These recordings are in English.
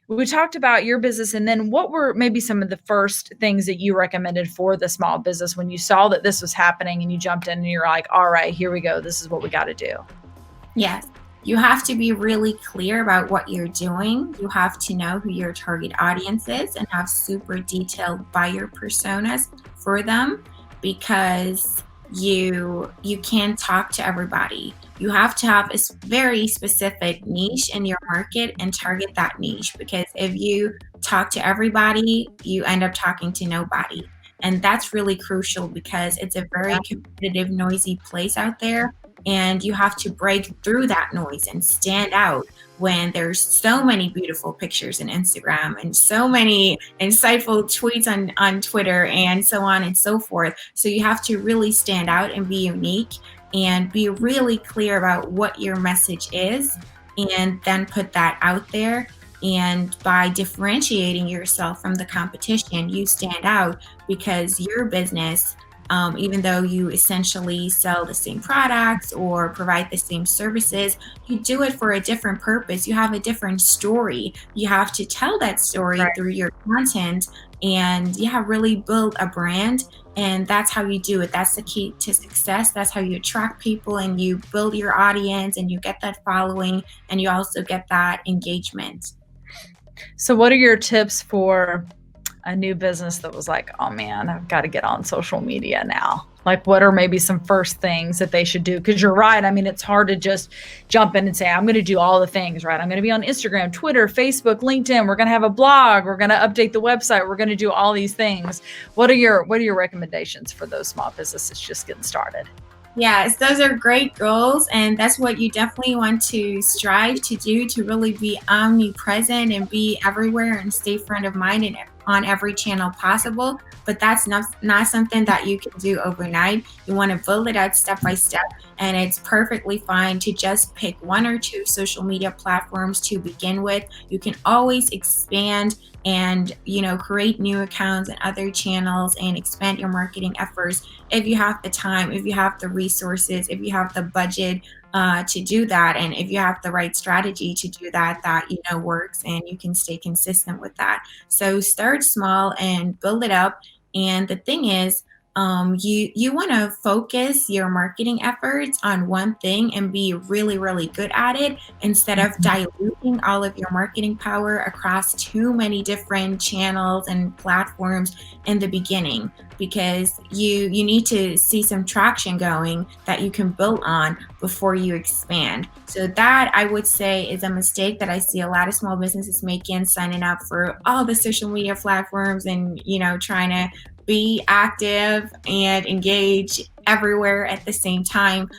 we talked about your business, and then what were maybe some of the first things that you recommended for the small business when you saw that this was happening and you jumped in and you're like, all right, here we go. This is what we got to do. Yes. You have to be really clear about what you're doing. You have to know who your target audience is and have super detailed buyer personas for them, because you can't talk to everybody. You have to have a very specific niche in your market and target that niche, because if you talk to everybody, you end up talking to nobody. And that's really crucial because it's a very competitive, noisy place out there. And you have to break through that noise and stand out when there's so many beautiful pictures on Instagram and so many insightful tweets on Twitter and so on and so forth. So you have to really stand out and be unique and be really clear about what your message is, and then put that out there. And by differentiating yourself from the competition, you stand out because your business, even though you essentially sell the same products or provide the same services, you do it for a different purpose. You have a different story. You have to tell that story through your content, and really build a brand. And that's how you do it. That's the key to success. That's how you attract people and you build your audience and you get that following and you also get that engagement. So what are your tips for a new business that was like, oh man, I've got to get on social media now? Like, what are maybe some first things that they should do? Because you're right. I mean, it's hard to just jump in and say, I'm going to do all the things, right? I'm going to be on Instagram, Twitter, Facebook, LinkedIn. We're going to have a blog. We're going to update the website. We're going to do all these things. What are your recommendations for those small businesses just getting started? Yes, those are great goals, and that's what you definitely want to strive to do, to really be omnipresent and be everywhere and stay front of mind and on every channel possible. But that's not something that you can do overnight. You want to build it out step by step, and it's perfectly fine to just pick one or two social media platforms to begin with. You can always expand and create new accounts and other channels and expand your marketing efforts if you have the time, if you have the resources, if you have the budget to do that, and if you have the right strategy to do that works and you can stay consistent with that. So start small and build it up. And the thing is, you want to focus your marketing efforts on one thing and be really, really good at it, instead of diluting all of your marketing power across too many different channels and platforms in the beginning, because you need to see some traction going that you can build on before you expand. So that, I would say, is a mistake that I see a lot of small businesses making, signing up for all the social media platforms and trying to be active and engage everywhere at the same time,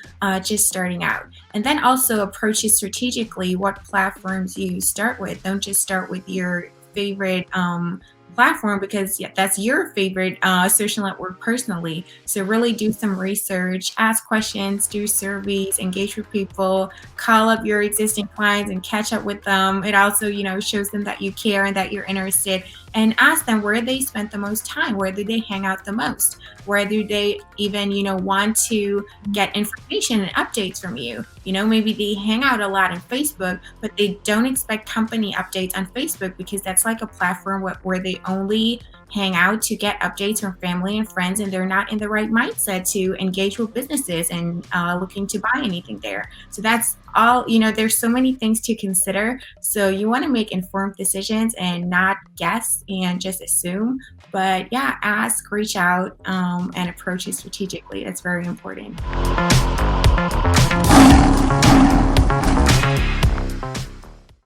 just starting out. And then also approach it strategically, what platforms you start with. Don't just start with your favorite platform, because that's your favorite social network personally. So really do some research, ask questions, do surveys, engage with people, call up your existing clients and catch up with them. It also, shows them that you care and that you're interested, and ask them where they spent the most time, where do they hang out the most, where do they even, want to get information and updates from you. Maybe they hang out a lot on Facebook, but they don't expect company updates on Facebook, because that's like a platform where they only hang out to get updates from family and friends, and they're not in the right mindset to engage with businesses and looking to buy anything there. So that's all, there's so many things to consider. So you want to make informed decisions and not guess and just assume. But ask, reach out, and approach it strategically. That's very important.